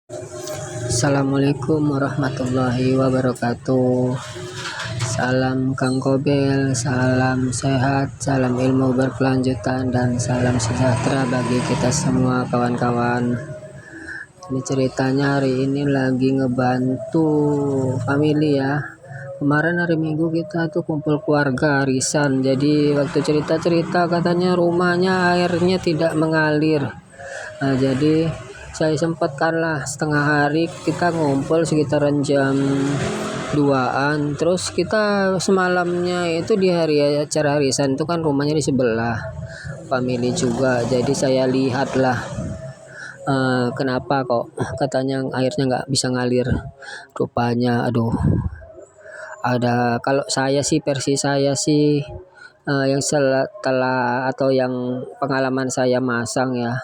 Assalamualaikum warahmatullahi wabarakatuh. Salam Kang Kobel, salam sehat, salam ilmu berkelanjutan, dan salam sejahtera bagi kita semua kawan-kawan. Ini ceritanya hari ini lagi ngebantu family ya. Kemarin hari Minggu kita tuh kumpul keluarga arisan. Jadi waktu cerita-cerita katanya rumahnya airnya tidak mengalir. Nah, jadi saya sempatkanlah setengah hari kita ngumpul sekitaran jam 2-an. Terus kita semalamnya itu di hari acara arisan itu kan rumahnya di sebelah family juga. Jadi saya lihatlah kenapa kok katanya airnya nggak bisa ngalir. Rupanya aduh, ada, kalau saya sih, versi saya sih, yang setelah atau yang pengalaman saya masang ya,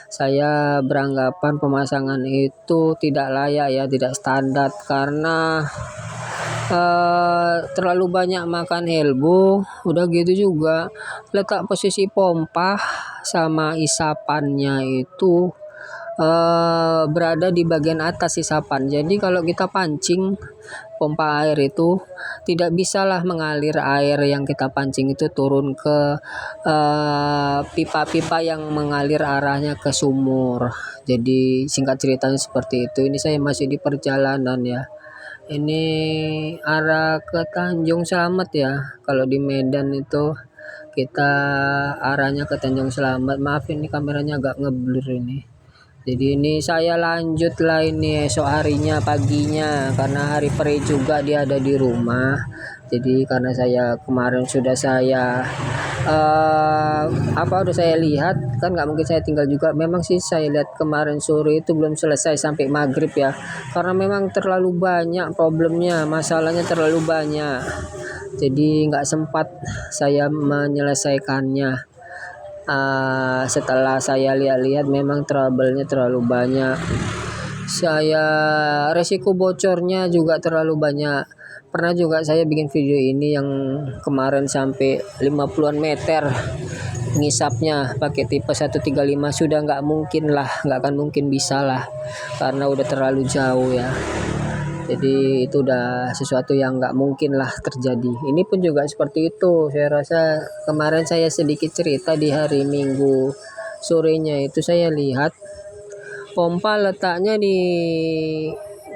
saya beranggapan pemasangan itu tidak layak ya, tidak standar, karena terlalu banyak makan helbo. Udah gitu juga letak posisi pompa sama isapannya itu berada di bagian atas isapan. Jadi kalau kita pancing pompa air itu tidak bisalah mengalir air yang kita pancing itu turun ke pipa-pipa yang mengalir arahnya ke sumur. Jadi singkat ceritanya seperti itu. Ini saya masih di perjalanan ya. Ini arah ke Tanjung Selamat ya. Kalau di Medan itu kita arahnya ke Tanjung Selamat. Maaf ini kameranya agak ngeblur ini. Jadi ini saya lanjut lah ini esok harinya paginya, karena hari pre juga dia ada di rumah. Jadi karena saya kemarin sudah saya udah saya lihat kan, nggak mungkin saya tinggal juga. Memang sih saya lihat kemarin sore itu belum selesai sampai maghrib ya, karena memang terlalu banyak problemnya, masalahnya terlalu banyak. Jadi nggak sempat saya menyelesaikannya. Setelah saya lihat-lihat memang trouble-nya terlalu banyak. Resiko bocornya juga terlalu banyak. Pernah juga saya bikin video ini yang kemarin sampai 50-an meter ngisapnya pakai tipe 135. Sudah nggak mungkin lah, nggak akan mungkin bisa lah, karena udah terlalu jauh ya. Jadi itu udah sesuatu yang nggak mungkin lah terjadi. Ini pun juga seperti itu. Saya rasa kemarin saya sedikit cerita di hari Minggu sorenya itu saya lihat pompa letaknya di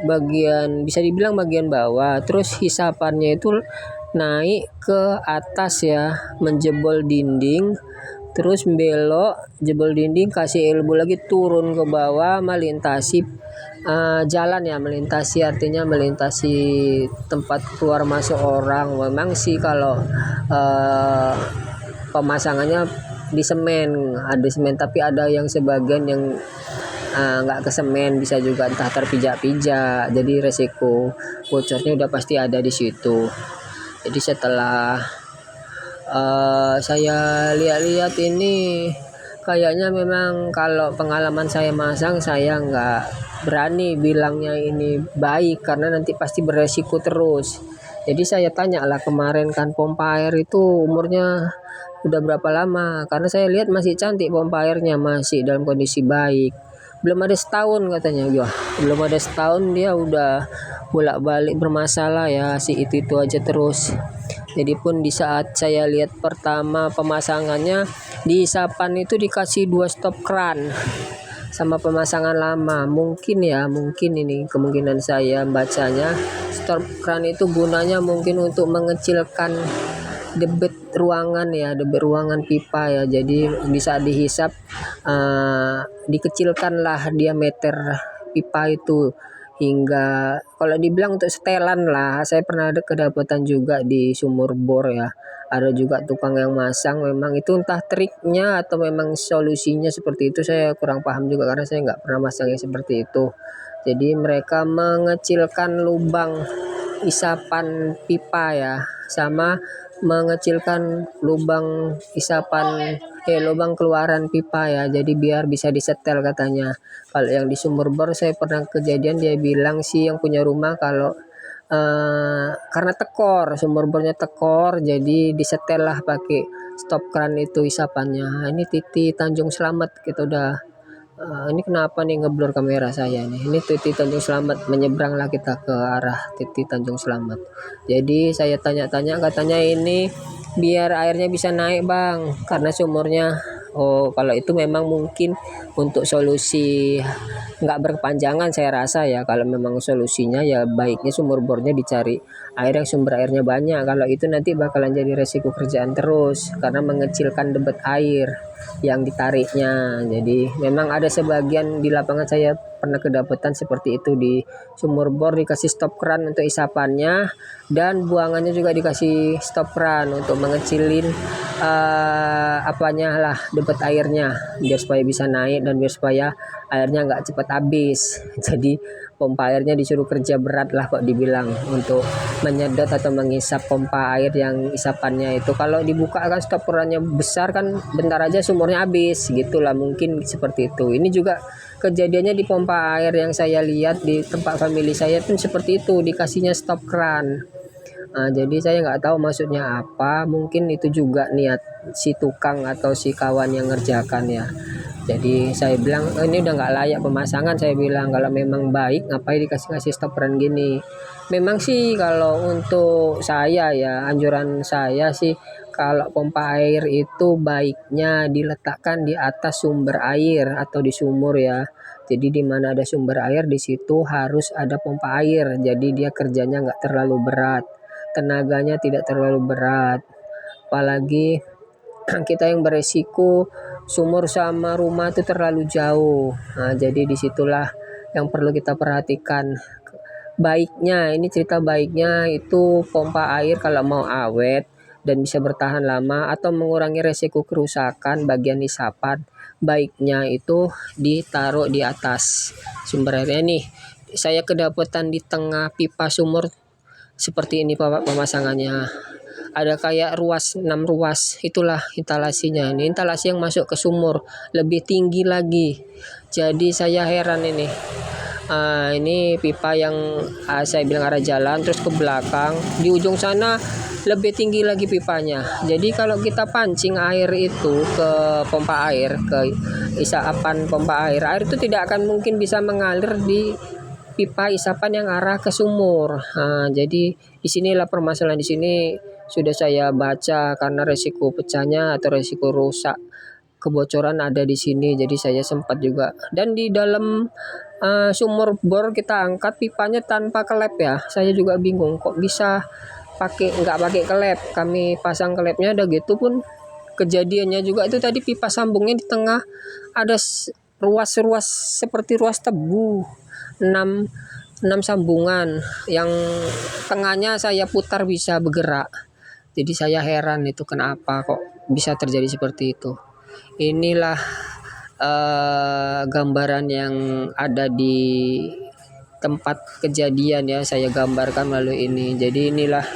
bagian, bisa dibilang bagian bawah. Terus hisapannya itu naik ke atas ya, menjebol dinding. Terus belok, jebol dinding, kasih elbow lagi turun ke bawah, melintasi jalan ya, melintasi artinya melintasi tempat keluar masuk orang. Memang sih kalau pemasangannya di semen, ada semen, tapi ada yang sebagian yang nggak ke semen, bisa juga entah terpijak-pijak. Jadi resiko bocornya udah pasti ada di situ. Jadi setelah saya lihat-lihat ini, kayaknya memang kalau pengalaman saya masang, saya nggak berani bilangnya ini baik, karena nanti pasti beresiko terus. Jadi saya tanya lah kemarin kan, pompa air itu umurnya udah berapa lama, karena saya lihat masih cantik pompa airnya, masih dalam kondisi baik. Belum ada setahun katanya. Wah, belum ada setahun dia udah bolak-balik bermasalah ya, si itu aja terus. Jadi pun di saat saya lihat pertama pemasangannya, di isapan itu dikasih 2 stop kran sama pemasangan lama. Mungkin ini kemungkinan saya bacanya, stop kran itu gunanya mungkin untuk mengecilkan debit ruangan ya, debit ruangan pipa ya. Jadi bisa dihisap, dikecilkanlah diameter pipa itu, hingga kalau dibilang untuk setelan lah. Saya pernah ada kedapatan juga di sumur bor ya, ada juga tukang yang masang. Memang itu entah triknya atau memang solusinya seperti itu, saya kurang paham juga karena saya nggak pernah masang yang seperti itu. Jadi mereka mengecilkan lubang isapan pipa ya, sama mengecilkan lubang lubang keluaran pipa ya. Jadi biar bisa disetel katanya. Kalau yang di sumur bor saya pernah kejadian, dia bilang sih yang punya rumah, kalau karena tekor, sumur bornya tekor, jadi disetel lah pakai stop kran itu isapannya. Ini titik Tanjung Selamat, kita udah Ini kenapa nih ngeblur kamera saya nih? Ini titik Tanjung Selamat, menyeberanglah kita ke arah titik Tanjung Selamat. Jadi saya tanya-tanya, katanya ini biar airnya bisa naik bang, karena sumurnya. Oh, kalau itu memang mungkin untuk solusi nggak berkepanjangan saya rasa ya. Kalau memang solusinya ya baiknya sumur bornya dicari air yang sumber airnya banyak. Kalau itu nanti bakalan jadi resiko kerjaan terus karena mengecilkan debit air yang ditariknya. Jadi memang ada sebagian di lapangan saya pernah kedapatan seperti itu, di sumur bor dikasih stop keran untuk isapannya dan buangannya juga dikasih stop keran untuk mengecilin apanya lah debit airnya biar supaya bisa naik dan biar supaya airnya nggak cepat habis. Jadi pompa airnya disuruh kerja berat lah kok dibilang untuk menyedot atau mengisap pompa air yang isapannya itu. Kalau dibuka kan stop kerannya besar kan bentar aja sumurnya habis, gitulah mungkin seperti itu. Ini juga kejadiannya di pompa air yang saya lihat di tempat family saya pun seperti itu, dikasihnya stop keran. Jadi saya nggak tahu maksudnya apa, mungkin itu juga niat si tukang atau si kawan yang ngerjakan ya. Jadi saya bilang, "Oh, ini udah nggak layak pemasangan," saya bilang. "Kalau memang baik ngapain dikasih-kasih stopperan gini." Memang sih kalau untuk saya ya, anjuran saya sih kalau pompa air itu baiknya diletakkan di atas sumber air atau di sumur ya. Jadi di mana ada sumber air di situ harus ada pompa air. Jadi dia kerjanya nggak terlalu berat, tenaganya tidak terlalu berat. Apalagi kita yang beresiko sumur sama rumah itu terlalu jauh. Jadi disitulah yang perlu kita perhatikan. Baiknya, ini cerita baiknya itu pompa air kalau mau awet dan bisa bertahan lama atau mengurangi resiko kerusakan bagian isapan, baiknya itu ditaruh di atas sumber airnya nih. Saya kedapatan di tengah pipa sumur seperti ini Pak pemasangannya. Ada kayak ruas 6 ruas, itulah instalasinya. Ini instalasi yang masuk ke sumur, lebih tinggi lagi. Jadi saya heran ini. Ini pipa yang saya bilang arah jalan terus ke belakang, di ujung sana lebih tinggi lagi pipanya. Jadi kalau kita pancing air itu ke pompa air, ke isapan pompa air, air itu tidak akan mungkin bisa mengalir di pipa isapan yang arah ke sumur. Jadi disinilah permasalahan di sini sudah saya baca, karena resiko pecahnya atau resiko rusak kebocoran ada di sini. Jadi saya sempat juga, dan di dalam sumur bor kita angkat pipanya tanpa kelep ya. Saya juga bingung kok bisa nggak pakai kelep. Kami pasang kelepnya ada gitu pun kejadiannya juga itu tadi pipa sambungnya di tengah ada ruas-ruas seperti ruas tebu, 6 6 sambungan yang tengahnya saya putar bisa bergerak. Jadi saya heran itu kenapa kok bisa terjadi seperti itu. Inilah gambaran yang ada di tempat kejadian ya, saya gambarkan melalui ini. Jadi inilah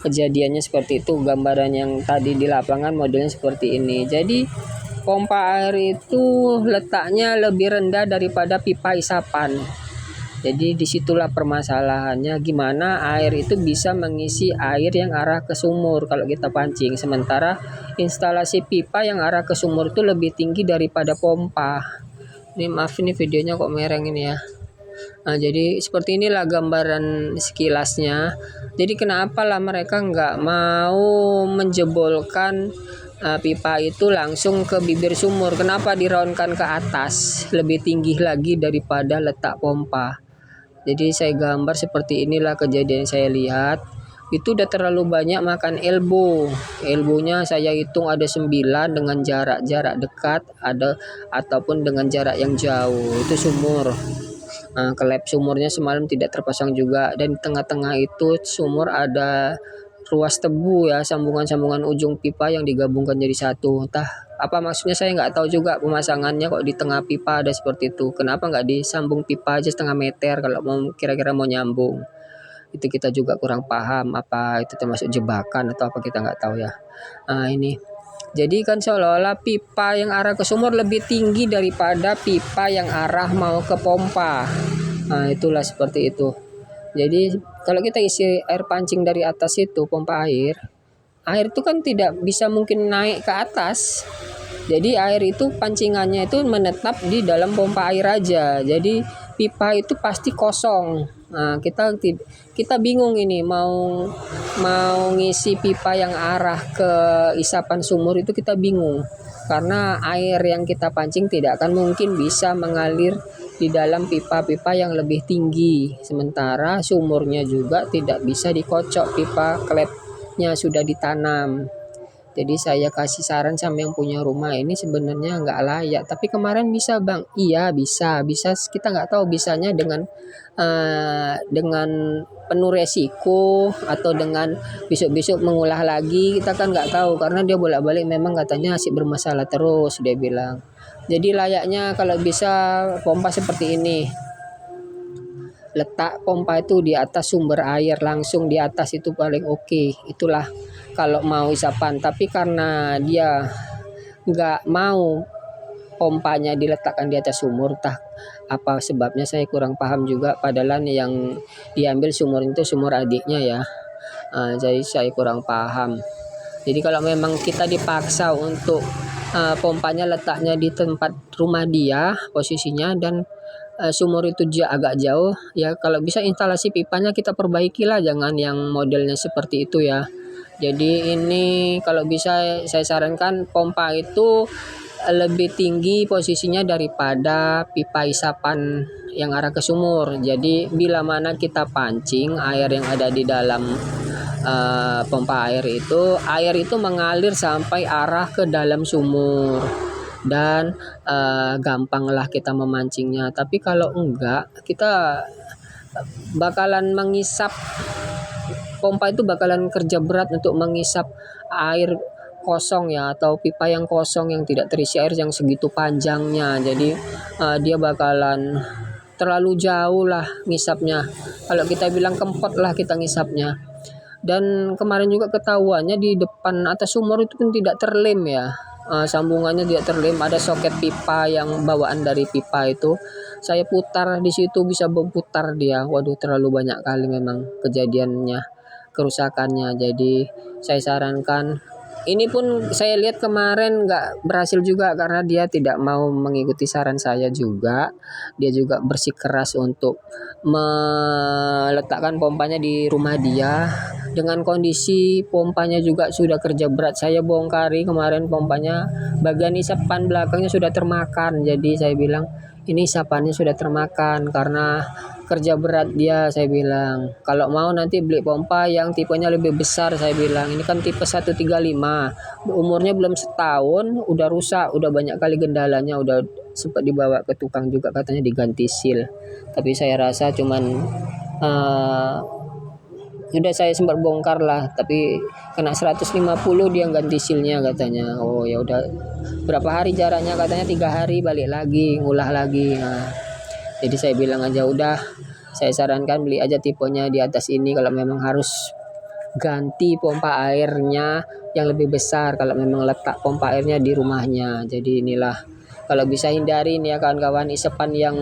kejadiannya seperti itu, gambaran yang tadi di lapangan modelnya seperti ini. Jadi pompa air itu letaknya lebih rendah daripada pipa isapan. Jadi disitulah permasalahannya, gimana air itu bisa mengisi air yang arah ke sumur kalau kita pancing. Sementara instalasi pipa yang arah ke sumur itu lebih tinggi daripada pompa. Ini maaf ini videonya kok mereng ini ya. Jadi seperti inilah gambaran sekilasnya. Jadi kenapa lah mereka nggak mau menjebolkan pipa itu langsung ke bibir sumur? Kenapa diraunkan ke atas lebih tinggi lagi daripada letak pompa? Jadi saya gambar seperti inilah kejadian saya lihat. Itu udah terlalu banyak makan elbownya saya hitung ada 9 dengan jarak dekat ada ataupun dengan jarak yang jauh. Itu sumur. Kelep sumurnya semalam tidak terpasang juga, dan di tengah-tengah itu sumur ada ruas tebu ya, sambungan-sambungan ujung pipa yang digabungkan jadi satu. Entah apa maksudnya, saya nggak tahu juga pemasangannya kok di tengah pipa ada seperti itu. Kenapa nggak disambung pipa aja setengah meter kalau mau kira-kira mau nyambung? Itu kita juga kurang paham, apa itu termasuk jebakan atau apa kita nggak tahu ya. Ini jadi kan seolah-olah pipa yang arah ke sumur lebih tinggi daripada pipa yang arah mau ke pompa. Itulah seperti itu. Jadi kalau kita isi air pancing dari atas itu pompa air, air itu kan tidak bisa mungkin naik ke atas. Jadi air itu pancingannya itu menetap di dalam pompa air aja. Jadi pipa itu pasti kosong. Nah, kita bingung ini mau mau ngisi pipa yang arah ke isapan sumur itu kita bingung. Karena air yang kita pancing tidak akan mungkin bisa mengalir di dalam pipa-pipa yang lebih tinggi. Sementara sumurnya juga tidak bisa dikocok, pipa klepnya sudah ditanam. Jadi saya kasih saran sama yang punya rumah ini sebenarnya nggak layak. Tapi kemarin bisa bang, iya bisa, bisa kita nggak tahu bisanya dengan penuh resiko atau dengan besok-besok mengulah lagi kita kan nggak tahu karena dia bolak-balik memang katanya asik bermasalah terus dia bilang. Jadi layaknya kalau bisa pompa seperti ini, letak pompa itu di atas sumber air langsung di atas itu paling oke. Itulah kalau mau isapan, tapi karena dia nggak mau pompanya diletakkan di atas sumur, entah apa sebabnya saya kurang paham juga, padahal yang diambil sumur itu sumur adiknya ya. Jadi saya kurang paham. Jadi kalau memang kita dipaksa untuk pompanya letaknya di tempat rumah dia posisinya dan sumur itu agak jauh ya, kalau bisa instalasi pipanya kita perbaikilah, jangan yang modelnya seperti itu ya. Jadi ini kalau bisa saya sarankan pompa itu lebih tinggi posisinya daripada pipa isapan yang arah ke sumur. Jadi bila mana kita pancing air yang ada di dalam pompa air itu mengalir sampai arah ke dalam sumur dan gampanglah kita memancingnya. Tapi kalau enggak, kita bakalan mengisap, pompa itu bakalan kerja berat untuk mengisap air kosong ya, atau pipa yang kosong yang tidak terisi air yang segitu panjangnya. Jadi dia bakalan terlalu jauh lah ngisapnya. Kalau kita bilang kempot lah kita ngisapnya. Dan kemarin juga ketahuannya di depan atas sumur itu pun tidak terlem ya. Sambungannya tidak terlem, ada soket pipa yang bawaan dari pipa itu. Saya putar di situ bisa berputar dia. Waduh, terlalu banyak kali memang kejadiannya, kerusakannya. Jadi saya sarankan, ini pun saya lihat kemarin nggak berhasil juga karena dia tidak mau mengikuti saran saya juga. Dia juga bersikeras untuk meletakkan pompanya di rumah dia. Dengan kondisi pompanya juga sudah kerja berat, saya bongkari kemarin pompanya, bagian isapan belakangnya sudah termakan. Jadi saya bilang ini isapannya sudah termakan karena kerja berat dia. Saya bilang kalau mau nanti beli pompa yang tipenya lebih besar. Saya bilang ini kan tipe 135, umurnya belum setahun udah rusak, udah banyak kali gendalanya, udah sempat dibawa ke tukang juga katanya diganti seal. Tapi saya rasa cuman sudah saya sempat bongkar lah, tapi kena 150 dia ganti silnya katanya. Oh ya udah, berapa hari jaraknya katanya 3 hari balik lagi ngulah lagi. Nah, jadi saya bilang aja udah, saya sarankan beli aja tipenya di atas ini kalau memang harus ganti pompa airnya yang lebih besar, kalau memang letak pompa airnya di rumahnya. Jadi inilah, kalau bisa hindarin ya kawan-kawan isapan yang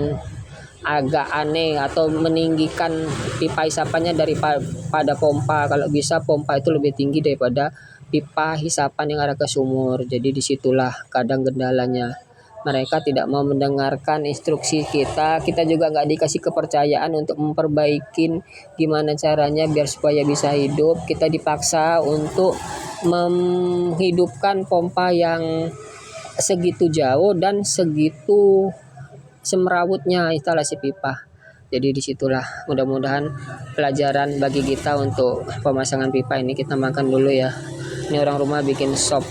agak aneh atau meninggikan pipa isapannya daripada pompa. Kalau bisa pompa itu lebih tinggi daripada pipa hisapan yang ada ke sumur. Jadi disitulah kadang kendalanya. Mereka tidak mau mendengarkan instruksi kita. Kita juga nggak dikasih kepercayaan untuk memperbaikin gimana caranya biar supaya bisa hidup. Kita dipaksa untuk menghidupkan pompa yang segitu jauh dan segitu semerawutnya instalasi pipa. Jadi disitulah mudah-mudahan pelajaran bagi kita untuk pemasangan pipa ini. Kita makan dulu ya. Ini orang rumah bikin sop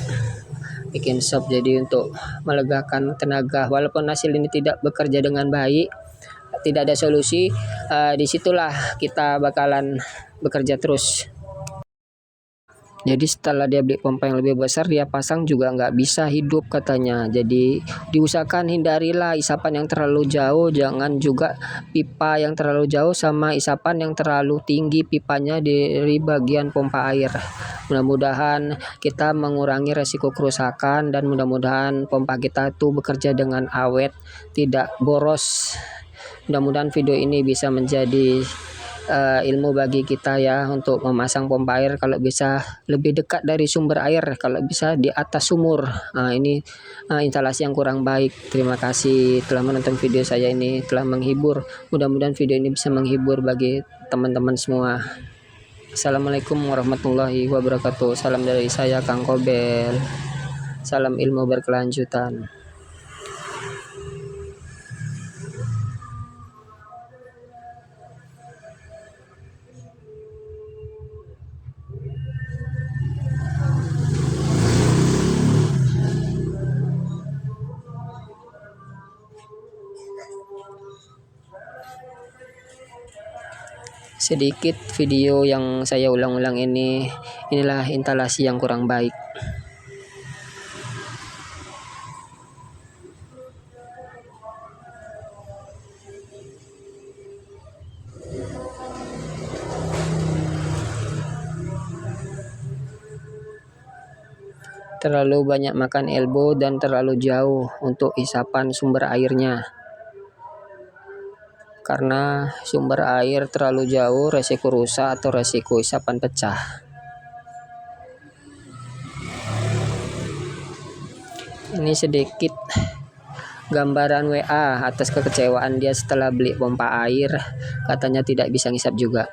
jadi untuk melegakan tenaga. Walaupun hasil ini tidak bekerja dengan baik, tidak ada solusi, disitulah kita bakalan bekerja terus. Jadi setelah dia beli pompa yang lebih besar, dia pasang juga nggak bisa hidup katanya. Jadi diusahakan hindarilah isapan yang terlalu jauh, jangan juga pipa yang terlalu jauh sama isapan yang terlalu tinggi pipanya dari bagian pompa air. Mudah-mudahan kita mengurangi resiko kerusakan dan mudah-mudahan pompa kita tuh bekerja dengan awet, tidak boros. Mudah-mudahan video ini bisa menjadi ilmu bagi kita ya untuk memasang pompa air, kalau bisa lebih dekat dari sumber air, kalau bisa di atas sumur. Ini instalasi yang kurang baik. Terima kasih telah menonton video saya ini, telah menghibur. Mudah-mudahan video ini bisa menghibur bagi teman-teman semua. Assalamualaikum warahmatullahi wabarakatuh. Salam dari saya Kang Kobel. Salam ilmu berkelanjutan. Sedikit video yang saya ulang-ulang inilah instalasi yang kurang baik. Terlalu banyak makan elbow dan terlalu jauh untuk isapan sumber airnya. Karena sumber air terlalu jauh, resiko rusak atau resiko isapan pecah. Ini sedikit gambaran WA atas kekecewaan dia setelah beli pompa air, katanya tidak bisa ngisap juga.